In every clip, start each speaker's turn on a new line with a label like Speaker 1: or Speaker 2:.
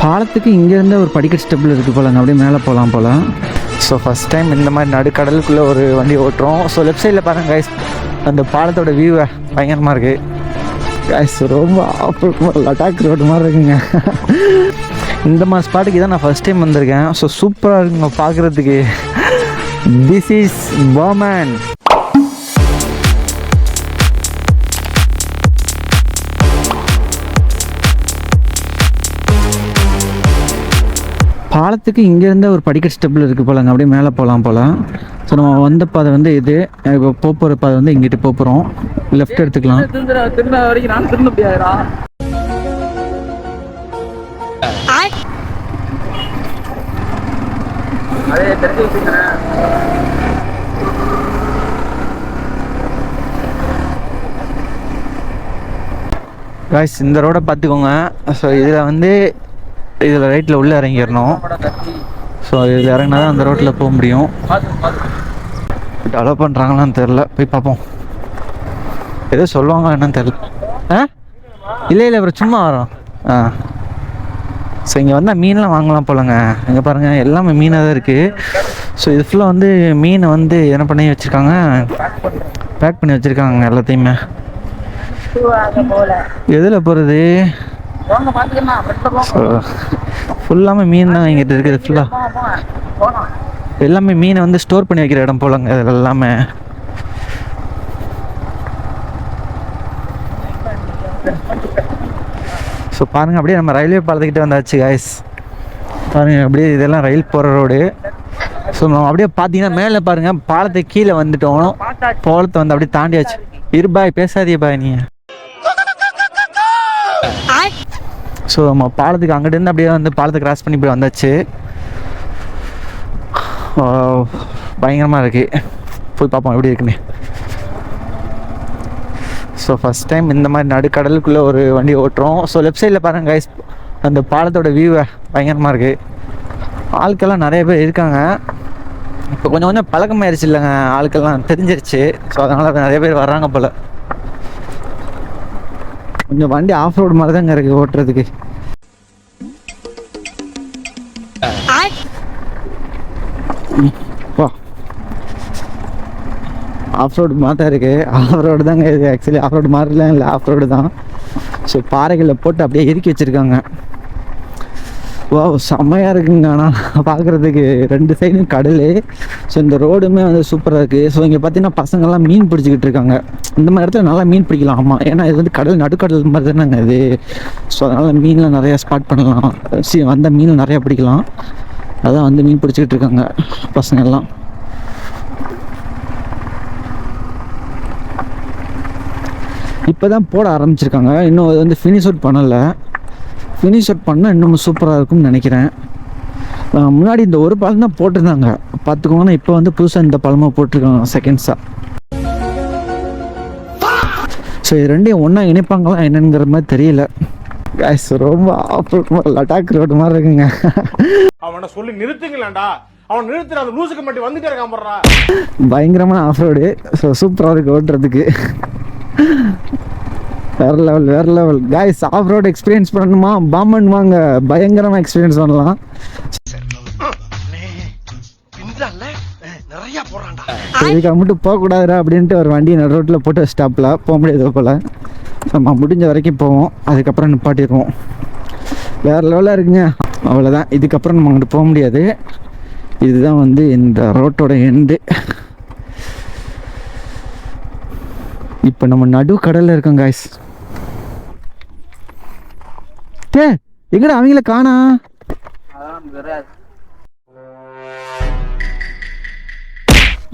Speaker 1: பாலத்துக்கு இங்கேருந்து ஒரு படிக்கட் ஸ்டெப்பில் இருக்குது போலங்க, அப்படியே மேலே போகலாம் போல். ஸோ ஃபஸ்ட் டைம் இந்த மாதிரி நடுக்கடலுக்குள்ளே ஒரு வண்டி ஓட்டுறோம். ஸோ லெஃப்ட் சைடில் பாருங்கள் கைஸ், அந்த பாலத்தோட வியூவை பயங்கரமாக இருக்குது கைஸ். ரொம்ப லடாக் ரோடு மாதிரி இருக்குங்க. இந்த மாதிரி ஸ்பாட்டுக்கு தான் நான் ஃபஸ்ட் டைம் வந்திருக்கேன். ஸோ சூப்பராக இருக்குங்க பார்க்குறதுக்கு. This is Pamban. பாலத்துக்கு இங்கேருந்து ஒரு படிக்கட் ஸ்டெப்பில் இருக்குது போலங்க, அப்படியே மேலே போகலாம் போல். ஸோ நம்ம வந்த பாதை வந்து இது, இப்போ போகிற பாதை வந்து இங்கிட்டு போகிறோம். லெஃப்ட் எடுத்துக்கலாம்.
Speaker 2: வரைக்கும் நான் திரும்ப முடியாதுடா. அதே தெரிஞ்சு வச்சுக்கிறேன்.
Speaker 1: காய்ஸ் இந்த ரோடை பார்த்துக்கோங்க. ஸோ இதில் வந்து இதில் ரைட்டில் உள்ளே இறங்கிடணும். ஸோ இதில் இறங்கினா தான் அந்த ரோட்டில் போக முடியும். டெவலப் பண்ணுறாங்களான்னு தெரில, போய் பார்ப்போம். ஏதோ சொல்லுவாங்க என்னன்னு தெரில. இல்லை அப்புறம் சும்மா வரோம். ஸோ இங்கே வந்தால் மீன்லாம் வாங்கலாம் போலங்க. இங்கே பாருங்கள் எல்லாமே மீனாக தான் இருக்குது. ஸோ இது ஃபுல்லாக வந்து மீனை வந்து என்ன பண்ணி வச்சுருக்காங்க, பேக் பண்ணி வச்சுருக்காங்க எல்லாத்தையுமே. எதில் போகிறது? ஃபுல்லாமே மீன் தான் இங்கிட்ட இருக்குது. ஃபுல்லாக எல்லாமே மீனை வந்து ஸ்டோர் பண்ணி வைக்கிற இடம் போலங்க இது எல்லாமே. ஸோ பாருங்கள், அப்படியே நம்ம ரயில்வே பாலத்துக்கிட்ட வந்தாச்சு காய்ஸ். பாருங்கள் அப்படியே இதெல்லாம் ரயில் போகிற ரோடு. ஸோ நம்ம அப்படியே பார்த்தீங்கன்னா மேலே பாருங்கள், பாலத்துக்கு கீழே வந்துட்டோம். பாலத்தை வந்து அப்படியே தாண்டியாச்சு. பாய் பேசாதீங்க பாய் நீ. ஸோ நம்ம பாலத்துக்கு அங்கிட்டேருந்து அப்படியே வந்து பாலத்தை கிராஸ் பண்ணி போய் வந்தாச்சு. பயங்கரமாக இருக்குது, போய் பார்ப்போம் எப்படி இருக்குன்னு. ஸோ ஃபஸ்ட் டைம் இந்த மாதிரி நடுக்கடலுக்குள்ளே ஒரு வண்டி ஓட்டுறோம். ஸோ லெஃப்ட் சைடில் பாருங்கள் கைஸ், அந்த பாலத்தோட வியூவை பயங்கரமாக இருக்குது. ஆட்கள்லாம் நிறைய பேர் இருக்காங்க. இப்போ கொஞ்சம் கொஞ்சம் பழக்கமாயிருச்சு இல்லைங்க, ஆட்கள்லாம் தெரிஞ்சிருச்சு. ஸோ அதனால் நிறைய பேர் வர்றாங்க போல். கொஞ்சம் வண்டி ஆஃப் ரோடு மாதிரி தாங்க இருக்குது ஓட்டுறதுக்கு. ஆஃப் ரோடு மாதிரி தான் இருக்குது. ஆஃப் ரோடு தாங்க இது. ஆக்சுவலி ஆஃப் ரோடு மாதிரிலாம் இல்லை, ஆஃப் ரோடு தான். ஸோ பாறைகளில் போட்டு அப்படியே இறுக்கி வச்சுருக்காங்க. வா செம்மையாக இருக்குங்க. ஆனால் பார்க்குறதுக்கு ரெண்டு சைடும் கடல். ஸோ இந்த ரோடுமே வந்து சூப்பராக இருக்குது. ஸோ இங்கே பார்த்தீங்கன்னா பசங்கள்லாம் மீன் பிடிச்சிக்கிட்டு இருக்காங்க. இந்த மாதிரி இடத்துல நல்லா மீன் பிடிக்கலாம். ஆமாம், ஏன்னா இது வந்து கடல் நடுக்கடல் மாதிரி தானேங்க இது. ஸோ அதனால் மீன்லாம் நிறையா ஸ்பாட் பண்ணலாம். வந்த மீன் நிறையா பிடிக்கலாம். அதான் வந்து மீன் பிடிச்சிக்கிட்டு இருக்காங்க பசங்கள்லாம். இப்போ தான் போட ஆரம்பிச்சிருக்காங்க. இன்னும் அது வந்து ஃபினிஷ் அவுட் பண்ணலை. ஃபினிஷ் அவுட் பண்ணால் இன்னும் சூப்பராக இருக்கும்னு நினைக்கிறேன். முன்னாடி இந்த ஒரு பாலம் தான் போட்டிருந்தாங்க பார்த்துக்கோங்கன்னா, இப்போ வந்து புதுசாக இந்த பாலமாக போட்டிருக்காங்க செகண்ட்ஸாக. ஸோ இது ரெண்டையும் ஒன்றா இணைப்பாங்களா என்னங்கிற மாதிரி தெரியல. ரொம்ப லடாக் ரோடு மாதிரி இருக்குங்க.
Speaker 3: அவனை சொல்லி நிறுத்துங்களேன்டா, அவன் நிறுத்துற அந்த லூசுக்கு மட்டும் வந்துட்டே இருக்கான்.
Speaker 1: பயங்கரமான ஆஃப் ரோடு. ஸோ சூப்பராக இருக்குது ஓட்டுறதுக்கு. வேறு level guys. Off road experience பண்ணணுமா, பாமன் வாங்க, பயங்கரமாக எக்ஸ்பீரியன்ஸ் பண்ணலாம். இதுக்கு மட்டும் போகக்கூடாதுடா அப்படின்ட்டு ஒரு வண்டி நடு ரோட்டில் போட்டு ஸ்டாப்பில் போக முடியாது போல். நம்ம முடிஞ்ச வரைக்கும் போவோம், அதுக்கப்புறம் நிப்பாட்டிடுவோம். வேறு லெவலாக இருக்குங்க. அவ்வளோதான், இதுக்கப்புறம் நம்ம அங்கிட்டு போக முடியாது. இதுதான் வந்து இந்த ரோட்டோட எண்டு. இப்போ நம்ம நடு கடலில் இருக்கோம் காய்ஸ். எங்கடா அவங்கள காணா?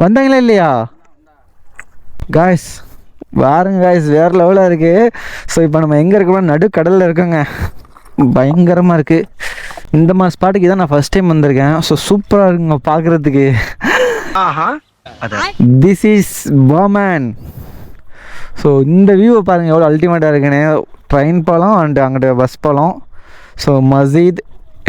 Speaker 1: வந்தாங்களா இல்லையா காய்ஸ்? பாருங்க காய்ஸ், வேறு லெவலாக இருக்குது. ஸோ இப்போ நம்ம எங்கே இருக்கோம்? நடு கடலில் இருக்கோங்க. பயங்கரமாக இருக்குது. இந்த மாதிரி ஸ்பாட்டுக்கு தான் நான் ஃபஸ்ட் டைம் வந்திருக்கேன். ஸோ சூப்பராக இருக்குங்க பார்க்குறதுக்கு. This is Pamban. ஸோ இந்த வியூவை பாருங்கள் எவ்வளோ அல்டிமேட்டாக இருக்குன்னு. ட்ரெயின் பாலம் அண்ட் அங்கிட்ட பஸ் பாலம். So Masjid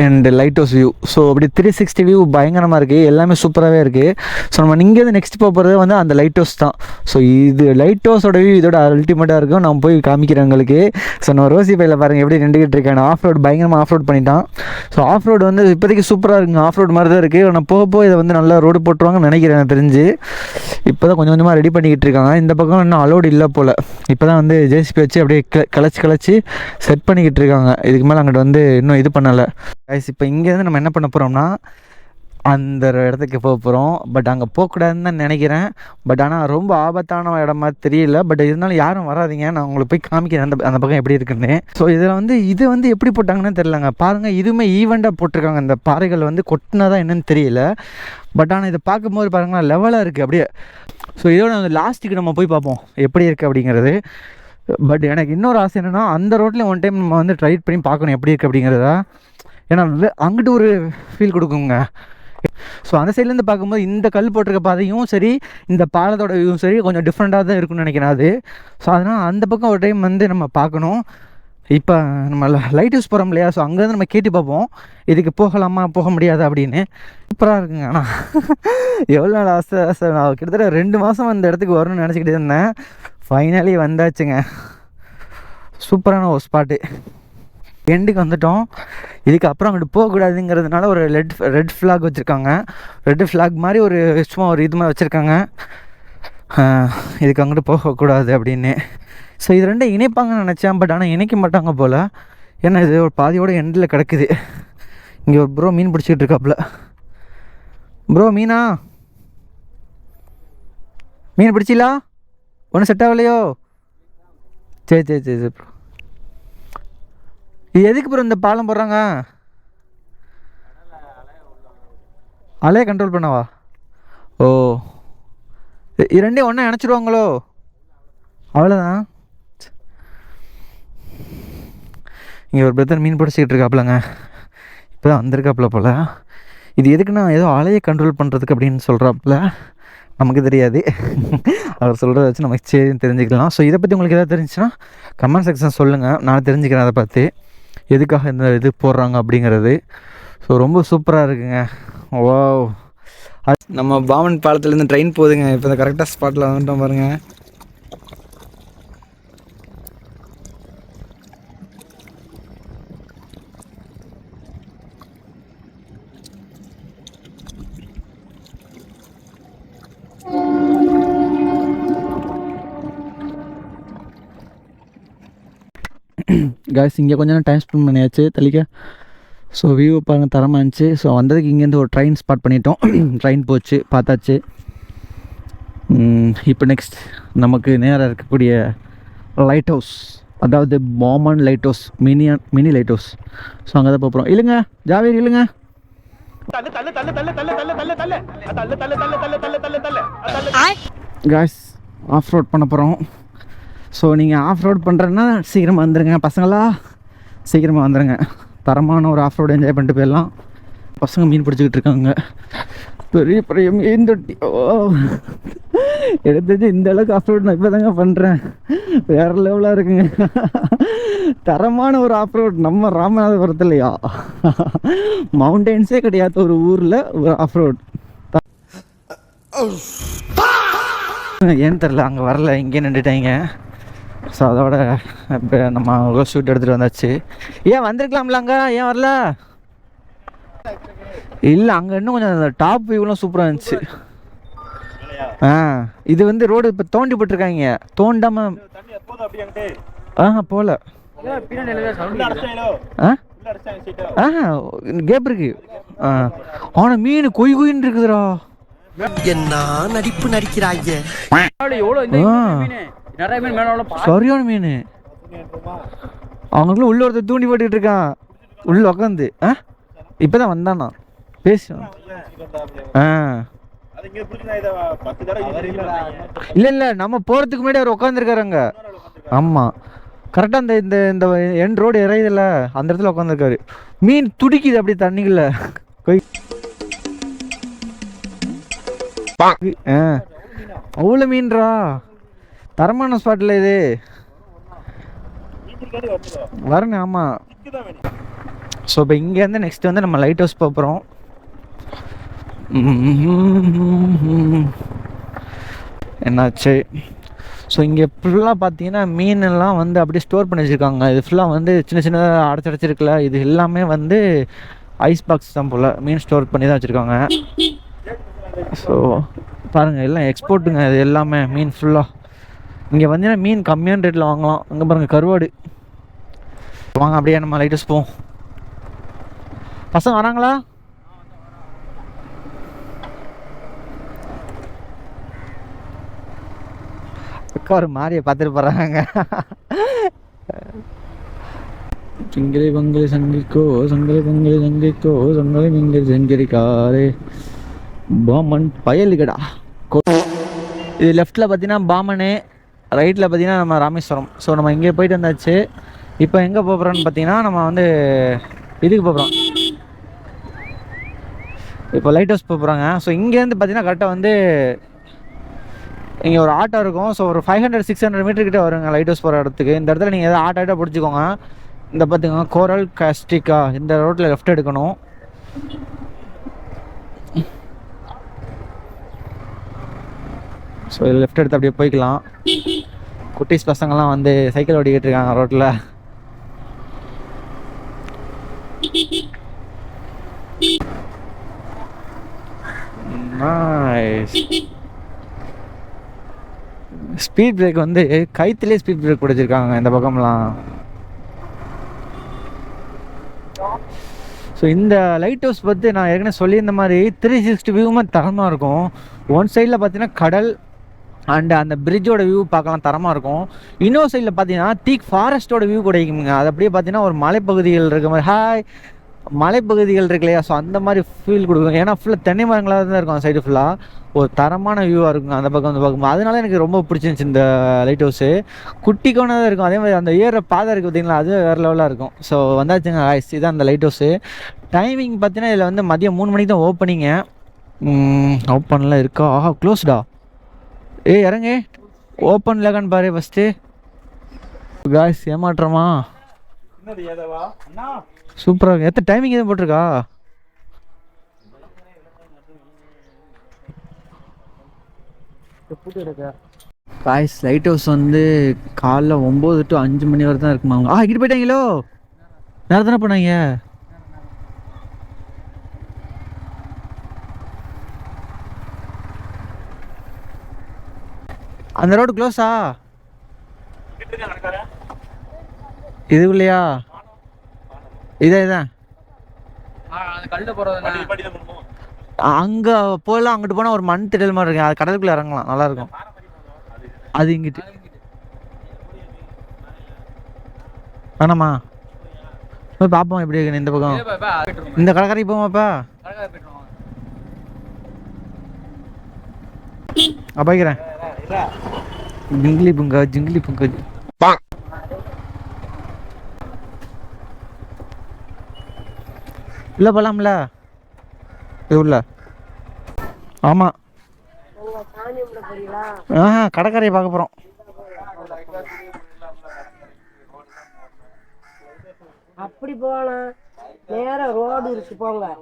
Speaker 1: and light house view. So அப்படி 360 வியூ பயங்கரமாக இருக்குது, எல்லாமே சூப்பராகவே இருக்குது. ஸோ நம்ம இங்கேருந்து நெக்ஸ்ட் போகிறது வந்து அந்த லைட் ஹவுஸ் தான். ஸோ இது லைட் ஹவுஸோட வியூ இதோட அல்டிமேட்டாக இருக்கும். நான் போய் காமிக்கிறேன் உங்களுக்கு. ஸோ நான் ரோசி பையில் பாருங்கள் எப்படி நின்றுக்கிட்டு இருக்கேன். ஆஃப் ரோடு பயங்கரமாக ஆஃப் ரோட் பண்ணிட்டான். ஸோ ஆஃப் ரோடு வந்து இப்போதைக்கு சூப்பராக இருக்குங்க, ஆஃப் ரோடு மாதிரி தான் இருக்குது. ஆனால் போக இதை வந்து நல்லா ரோடு போட்டுருவாங்கன்னு நினைக்கிறேன் எனக்கு தெரிஞ்சு. இப்போ தான் கொஞ்சம் கொஞ்சமாக ரெடி பண்ணிக்கிட்டு இருக்காங்க. இந்த பக்கம் இன்னும் அலோடு இல்லை போல். இப்போ தான் வந்து ஜேசிபி வச்சு அப்படியே கிளச்சி செட் பண்ணிக்கிட்டு இருக்காங்க. இதுக்கு மேலே அங்கிட்ட வந்து இன்னும் இது பண்ணலை. இப்போ இங்கேருந்து நம்ம என்ன பண்ண போகிறோம்னா அந்த இடத்துக்கு போக போகிறோம். பட் அங்கே போகக்கூடாதுன்னு தான் நினைக்கிறேன். பட் ஆனால் ரொம்ப ஆபத்தான இடமா தெரியல. பட் இருந்தாலும் யாரும் வராதிங்க, நான் உங்களுக்கு போய் காமிக்கிறேன் அந்த பக்கம் எப்படி இருக்குன்னு. ஸோ இதில் வந்து இது வந்து எப்படி போட்டாங்கன்னு தெரியலங்க. பாருங்கள், இதுவுமே ஈவெண்ட்டாக போட்டிருக்காங்க. இந்த பாறைகள் வந்து கொட்டினதான் என்னன்னு தெரியல. பட் ஆனால் இதை பார்க்கும்போது பாருங்களேன் லெவலாக இருக்குது அப்படியே. ஸோ இதோட வந்து லாஸ்ட்டுக்கு நம்ம போய் பார்ப்போம் எப்படி இருக்குது அப்படிங்கிறது. பட் எனக்கு இன்னொரு ஆசை என்னென்னா அந்த ரோட்லேயும் ஒன் டைம் நம்ம வந்து ட்ரை பண்ணி பார்க்கணும் எப்படி இருக்குது அப்படிங்கிறத. ஏன்னா அங்கிட்டு ஒரு ஃபீல் கொடுக்குங்க. ஸோ அந்த சைட்லேருந்து பார்க்கும்போது இந்த கல் போட்டிருக்க பாதையும் சரி, இந்த பாலத்தோட வியூவும் சரி கொஞ்சம் டிஃப்ரெண்ட்டாக தான் இருக்குன்னு நினைக்கிறேன் அது. ஸோ அதனால் அந்த பக்கம் ஒரு டைம் வந்து நம்ம பார்க்கணும். இப்போ நம்ம லைட் ஹவுஸ் போகிறோம் இல்லையா, ஸோ அங்கேருந்து நம்ம கேட்டு பார்ப்போம் இதுக்கு போகலாமா போக முடியாது அப்படின்னு. சூப்பராக இருக்குங்க. ஆனால் எவ்வளோ நாள் ஆசை நான் கிட்டத்தட்ட 2 மாதம் அந்த இடத்துக்கு வரணும்னு நினச்சிக்கிட்டு இருந்தேன். ஃபைனலி வந்தாச்சுங்க. சூப்பரான ஒரு ஸ்பாட்டு. எண்டுக்கு வந்துட்டோம். இதுக்கப்புறம் அங்கிட்டு போகக்கூடாதுங்கிறதுனால ஒரு ரெட் ஃப்ளாக் வச்சுருக்காங்க. ரெட் ஃப்ளாக் மாதிரி ஒரு சும்மா ஒரு இது மாதிரி வச்சுருக்காங்க. இதுக்கு அங்கிட்டு போகக்கூடாது அப்படின்னு. ஸோ இது ரெண்டும் இணைப்பாங்கன்னு நினச்சேன். பட் ஆனால் இணைக்க மாட்டாங்க போல். ஏன்னா இது ஒரு பாதியோட எண்டில் கிடக்குது. இங்கே ஒரு ப்ரோ மீன் பிடிச்சிக்கிட்டு இருக்காப்புல. ப்ரோ மீனா மீன் பிடிச்சிலா? ஒன்றும் செட் ஆகலையோ? சரி ப்ரோ. இது எதுக்கு ப்ரோ இந்த பாலம் போடுறாங்க? அலையை கண்ட்ரோல் பண்ணவா? ஓ, இது ரெண்டையும் ஒன்றா நினச்சிடுவாங்களோ? அவ்வளோதான். இங்கே ஒரு பிரதர் மீன் பிடிச்சிக்கிட்டு இருக்காப்புலங்க. இப்போ தான் வந்திருக்காப்புல போல். இது எதுக்குன்னா ஏதோ அலையை கண்ட்ரோல் பண்ணுறதுக்கு அப்படின்னு சொல்கிறாப்புல. நமக்கு தெரியாது, அவர் சொல்கிறத வச்சு நமக்கு சரி தெரிஞ்சுக்கலாம். ஸோ இதை பற்றி உங்களுக்கு எதாவது தெரிஞ்சுன்னா கமெண்ட் செக்ஷன் சொல்லுங்கள், நான் தெரிஞ்சுக்கிறேன் அதை பார்த்து எதுக்காக இந்த இது போடுறாங்க அப்படிங்கிறது. ஸோ ரொம்ப சூப்பராக இருக்குங்க. ஓ, நம்ம பாமன் பாலத்துலேருந்து ட்ரெயின் போகுதுங்க. இப்போ இந்த கரெக்டாக ஸ்பாட்டில் வந்துட்டோம் பாருங்கள். காய்ஸ் இங்கே கொஞ்சம் நேரம் டைம் ஸ்பெண்ட் பண்ணியாச்சு தள்ளிக்க. ஸோ வியூ பாருங்கள் தரமாக இருந்துச்சு. ஸோ வந்ததுக்கு இங்கேருந்து ஒரு ட்ரெயின் ஸ்பாட் பண்ணிட்டோம். ட்ரெயின் போச்சு பார்த்தாச்சு. இப்போ நெக்ஸ்ட் நமக்கு நேராக இருக்கக்கூடிய லைட் ஹவுஸ், அதாவது Pamban lighthouse, mini lighthouse. So அங்கே தான் போகிறோம். இல்லைங்க ஜாவேரி இல்லைங்க. காய்ஸ் ஆஃப் ரோட் பண்ண போகிறோம். ஸோ நீங்கள் ஆஃப் ரோட் பண்ணுறதுன்னா சீக்கிரமாக வந்துடுங்க பசங்களா, சீக்கிரமாக வந்துடுங்க. தரமான ஒரு ஆஃப் ரோடு என்ஜாய் பண்ணிட்டு போயிடலாம். பசங்க மீன் பிடிச்சிக்கிட்டு இருக்காங்க. பெரிய மீன் தொட்டி. ஓ, எடுத்துச்சு இந்த அளவுக்கு ஆஃப் ரோட் நான் இப்போ தாங்க பண்ணுறேன். வேறு லெவலாக இருக்குங்க. தரமான ஒரு ஆஃப் ரோட் நம்ம ராமநாதபுரத்துலையா, மவுண்டெயின்ஸே கிடையாது ஒரு ஊரில் ஒரு ஆஃப் ரோட். ஏன்னு தெரில, அங்கே வரல, இங்கே நின்றுட்டாங்க. ஸோ அதோட இப்போ நம்ம ஷூட் எடுத்துகிட்டு வந்தாச்சு. ஏன் வந்திருக்கலாம்ல அங்கே, ஏன் வரல? இல்லை அங்கே இன்னும் கொஞ்சம் அந்த டாப் வியூலாம் சூப்பராக இருந்துச்சு. இது வந்து ரோடு இப்போ தோண்டி போட்டிருக்காங்க, தோண்டாமல் போகல. கேப் இருக்கு. ஆனால் மீன் கொய்ன்னு இருக்குதுடா.
Speaker 4: என்ன நடிப்பு நடிக்கிறாங்க.
Speaker 1: சரியான மீன். அவங்களுக்குள்ள உள்ள ஒருத்தர் தூண்டி போட்டுக்கிட்டு இருக்கான் உள்ள உட்காந்து. இப்பதான் வந்தானா பேச. இல்ல நம்ம போறதுக்கு முன்னாடி அவர் உட்காந்துருக்காருங்க. ஆமா கரெக்டா அந்த இந்த இந்த என் ரோடு இறையுதுல்ல அந்த இடத்துல உட்காந்துருக்காரு. மீன் துடிக்குது அப்படி தண்ணிக்குள்ள. அவ்வளோ மீன்ரா, தரமான ஸ்பாட்டில் இது வரணும். ஆமாம் ஸோ இப்போ இங்கேருந்து நெக்ஸ்ட் வந்து நம்ம லைட் ஹவுஸ் போகிறோம். என்னாச்சு? ஸோ இங்கே ஃபுல்லாக பார்த்தீங்கன்னா மீனெல்லாம் வந்து அப்படியே ஸ்டோர் பண்ணி வச்சுருக்காங்க. இது ஃபுல்லாக வந்து சின்ன சின்னதாக அடைச்சிருக்குல்ல, இது எல்லாமே வந்து ஐஸ் பாக்ஸ் தான் போல், மீன் ஸ்டோர் பண்ணி தான் வச்சுருக்காங்க. ஸோ பாருங்கள், எல்லாம் எக்ஸ்போர்ட்டுங்க இது எல்லாமே. மீன் ஃபுல்லாக இங்கே வந்தீங்கன்னா மீன் கம்மியான ரேட்டில் வாங்கலாம். அங்கே பாருங்கள் கருவாடு. வாங்க அப்படியே நம்ம லைட் ஹவுஸ் போவோம். பசங்க வராங்களா? ஒரு மாதிரியை பார்த்துட்டு போகிறாங்க. சிங்கிரி பங்கிரி சங்கிக்கோ சங்கிலி பங்கிரி சங்கிக்கோ சங்கிலி மிங்கிரி செங்கிரிக்காரே பாமன் பயலுகடா. இது லெஃப்டில் பார்த்தீங்கன்னா பாமனு, ரைட்டில் பார்த்தீங்கன்னா நம்ம ராமேஸ்வரம். ஸோ நம்ம இங்கே போயிட்டு வந்தாச்சு. இப்போ எங்கே போகிறோன்னு பார்த்தீங்கன்னா நம்ம வந்து இதுக்கு போகிறோம். இப்போ லைட் ஹவுஸ் போகிறாங்க. ஸோ இங்கேருந்து பார்த்தீங்கன்னா கரெக்டாக வந்து இங்கே ஒரு ஆட்டோ இருக்கும். ஸோ ஒரு 500-600 மீட்டர்கிட்ட வருங்க லைட் ஹவுஸ் போகிற இடத்துக்கு. இந்த இடத்துல நீங்கள் எதாவது ஆட்டோ பிடிச்சிக்கோங்க. இந்த பார்த்துக்கோங்க கோரல் காஸ்டிகா, இந்த ரோட்டில் லெஃப்ட் எடுக்கணும். ஸோ இதில் லெஃப்ட் எடுத்து அப்படியே போய்க்கலாம். குட்டீஸ் பசங்கள்லாம் வந்து சைக்கிள் ஓடிக்கிட்டு இருக்காங்க ரோட்டில். நைஸ். ஸ்பீட் பிரேக் வந்து கைத்திலே ஸ்பீட் பிரேக் பிடிச்சிருக்காங்க இந்த பக்கம்லாம். ஸோ இந்த லைட் ஹவுஸ் பற்றி நான் ஏற்கனவே சொல்லியிருந்த மாதிரி 360 வியூவுமே தரமாக இருக்கும். ஒன் சைடில் பார்த்தீங்கன்னா கடல் அண்ட் அந்த பிரிட்ஜோட வியூ பார்க்கலாம், தரமாக இருக்கும். இன்னொரு சைடில் பார்த்தீங்கன்னா தீக் ஃபாரஸ்ட்டோட வியூ கிடைக்குங்க. அது அப்படியே பார்த்தீங்கன்னா ஒரு மலைப்பகுதிகள் இருக்க மாதிரி மலைப்பகுதிகள் இருக்கு இல்லையா, ஸோ அந்த மாதிரி ஃபீல் கொடுக்கும். ஏன்னா ஃபுல்லாக தென்னை மரங்களாக தான் இருக்கும் அந்த சைடு ஃபுல்லாக. ஒரு தரமான வியூவாக இருக்குங்க அந்த பக்கம் பார்க்கும்போது. அதனால எனக்கு ரொம்ப பிடிச்சிருந்துச்சி இந்த லைட் ஹவுஸு. குட்டிக்கான தான் இருக்கும். அதே மாதிரி அந்த ஏற பாதை இருக்குது பார்த்தீங்களா, அது வேறு லெவலாக இருக்கும். ஸோ வந்தாச்சுங்க ஆயிடுச்சு, இதுதான் அந்த லைட் ஹவுஸு. டைமிங் பார்த்தீங்கன்னா இதில் வந்து மதியம் 3 மணிக்கு தான் ஓப்பனிங்க. ஓப்பன்லாம் இருக்கா? ஆஹா க்ளோஸ்டா. இறங்க ஓப்பன் இல்லைக்கான்னு பாரு ஃபஸ்ட்டு. காய்ஸ் ஏமாற்றமா? சூப்பராக இருக்கு. எத்தனை டைமிங் எதுவும் போட்டிருக்கா? காய்ஸ் லைட் ஹவுஸ் வந்து காலைல 9 to 5 மணி வரை தான் இருக்குமா. இங்கிட்டு போயிட்டாங்களோ, நேரம் தானே போனாங்க. அந்த ரோடு க்ளோஸா? இது இல்லையா? இதான் அங்கே போகலாம். அங்கிட்டு போனால் ஒரு மண் திடல் மாதிரி இருக்கு, அது கடலுக்குள்ளே இறங்கலாம், நல்லா இருக்கும். அது இங்கிட்டு வேணாமா? போய் பார்ப்போம் எப்படி இருக்கு இந்த பக்கம். இந்த கடற்கரைக்கு போவோமாப்பா? போய்க்கிறேன். ஜிங்கிலி பூங்கா ஜிங்கிலி பூங்கா உள்ள போலாம்ல? இது உள்ள. ஆமா கடற்கரையை பார்க்க போறோம்.
Speaker 5: அப்படி போலாம், நேரா ரோடு இருக்கு போங்க.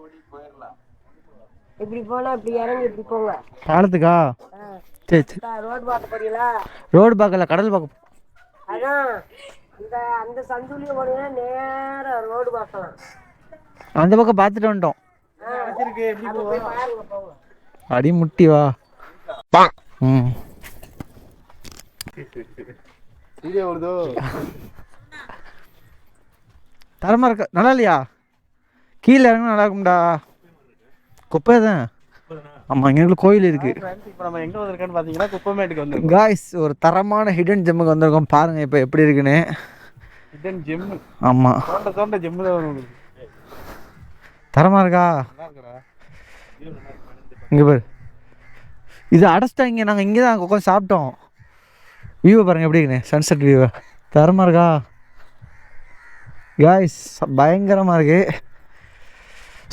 Speaker 5: இப்படி போனா இப்படி இறங்கி இப்படி போங்க.
Speaker 1: பாலத்துக்கா? சரி சரி.
Speaker 5: ரோடு பார்க்க போறீங்களா?
Speaker 1: ரோடு பார்க்கல, கடல் பார்க்க.
Speaker 5: அதான் அந்த அந்த சந்துலயே போனீங்கன்னா நேரா ரோடு பார்க்கலாம்.
Speaker 1: அந்த பக்கம் பார்த்துட்டு வந்துட்டோம். அடி முட்டி வா. தரமா இருக்க, நல்லா இல்லையா? கீழே இறங்க நல்லா இருக்கும்டா. குப்பை தான். ஆமா, எங்களுக்கு கோயில் இருக்கு.
Speaker 2: இப்போ நம்ம எங்க வந்திருக்கோன்னு பாத்தீங்கன்னா குப்பமேட்டுக்கு வந்து
Speaker 1: காய்ஸ் ஒரு தரமான ஹிடன் ஜெம்முக்கு வந்திருக்கோம். பாருங்க இப்போ எப்படி இருக்குன்னு.
Speaker 2: Hidden GeM.
Speaker 1: ஆமா,
Speaker 2: தோண்ட ஜெம் தான் உங்களுக்கு
Speaker 1: தரமா இருக்கா? இங்க பாரு, இது அடைச்சிட்டாங்க. நாங்கள் இங்கே தான் உட்காந்து சாப்பிட்டோம். வியூவை பாருங்க எப்படி இருக்குன்னு, சன்செட் வியூவை. தரமா இருக்கா காய்ஸ்? பயங்கரமாக இருக்கு.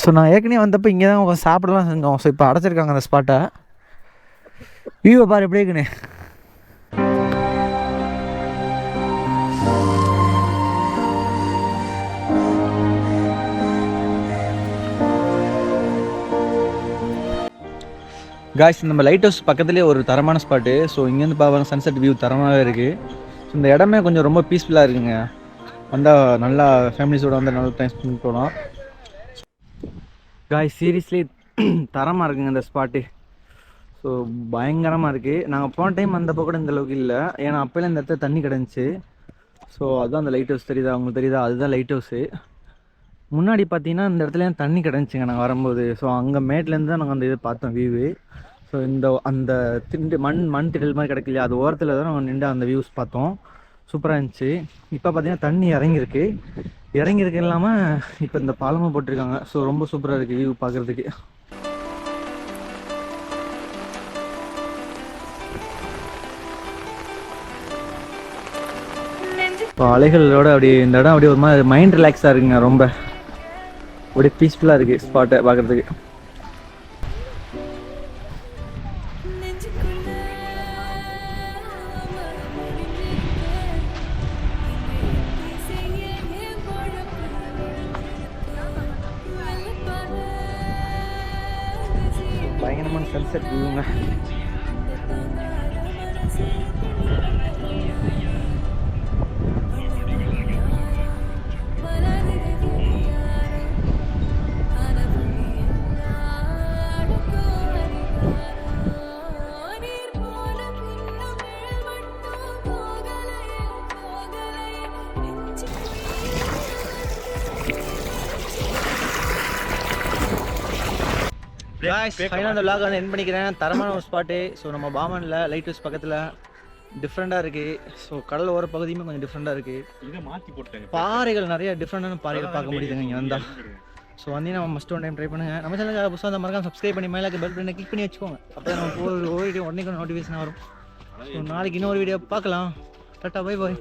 Speaker 1: ஸோ நான் ஏற்கனவே வந்தப்போ இங்கே தான் உட்காந்து சாப்பிடலாம் செஞ்சோம். ஸோ இப்போ அடைச்சிருக்காங்க அந்த ஸ்பாட்டை. வியூவை பாரு எப்படி இருக்குன்னு. காய்ஸ் நம்ம லைட் ஹவுஸ் பக்கத்துலேயே ஒரு தரமான ஸ்பாட்டு. ஸோ இங்கேருந்து பார்ப்பாங்க சன்செட் வியூ தரமாகவே இருக்குது. ஸோ இந்த இடமே கொஞ்சம் ரொம்ப பீஸ்ஃபுல்லாக இருக்குங்க. வந்தால் நல்லா ஃபேமிலிஸோடு வந்து நல்லா டைம் ஸ்பெண்ட் போகலாம். காய்ஸ் சீரியஸ்லி தரமாக இருக்குங்க இந்த ஸ்பாட்டு. ஸோ பயங்கரமாக இருக்குது. நாங்கள் போன டைம் வந்தப்போ கூட இந்த அளவுக்கு இல்லை, ஏன்னா அப்போலாம் இந்த இடத்துல தண்ணி கிடந்துச்சு. ஸோ அதுதான் அந்த லைட் ஹவுஸ் தெரியுதா உங்களுக்கு, தெரியுதா? அதுதான் லைட் ஹவுஸு. முன்னாடி பார்த்தீங்கன்னா இந்த இடத்துல தண்ணி கிடந்துச்சுங்க நாங்கள் வரும்போது. ஸோ அங்கே மேட்லேருந்து தான் நாங்கள் அந்த இதை பார்த்தோம் வியூவு. ஸோ அந்த மண் திடல் மாதிரி கிடக்கு இல்லையா, அது ஓரத்தில் தான் நாங்கள் நின்று அந்த வியூஸ் பார்த்தோம். சூப்பராக இருந்துச்சு. இப்போ பார்த்தீங்கன்னா தண்ணி இறங்கியிருக்கு இல்லாமல் இப்போ இந்த பாலமாக போட்டிருக்காங்க. ஸோ ரொம்ப சூப்பராக இருக்குது வியூ பார்க்குறதுக்கு. இப்போ அலைகளோட அப்படியே இந்த இடம் அப்படியே ஒரு மாதிரி மைண்ட் ரிலாக்ஸாக இருக்குங்க. ரொம்ப அப்படியே பீஸ்ஃபுல்லாக இருக்குது ஸ்பாட்டை பார்க்குறதுக்கு. பயங்கரமான சன்செட் வியூங்க. ஃபைனலாக அந்த விளாக் வந்து என் பண்ணிக்கிறேன். தரமான ஒரு ஸ்பாட்டு. ஸோ நம்ம பாமனில் லைட் ஹவுஸ் பக்கத்தில் டிஃப்ரெண்ட்டாக இருக்குது. ஸோ கடல் ஓர பகுதியுமே கொஞ்சம் டிஃப்ரெண்ட்டாக இருக்குது. பாறைகள் நிறைய டிஃப்ரெண்டான பாறைகள் பார்க்க முடியுதுங்க இங்கே வந்தால். ஸோ வந்து நம்ம மஸ்ட் ஒன் டைம் ட்ரை பண்ணுங்கள். நம்ம சேனலுக்கு புதுசாக அந்த மறக்காம சப்ஸ்கிரைப் பண்ணி மேலே பெல் பட்டனை கிளிக் பண்ணி வச்சுக்கோங்க. அப்போ நம்ம ஒரு வீடியோ உடனே நோட்டிஃபிகேஷன் வரும். ஸோ நாளைக்கு இன்னொரு வீடியோ பார்க்கலாம். Tata bye bye.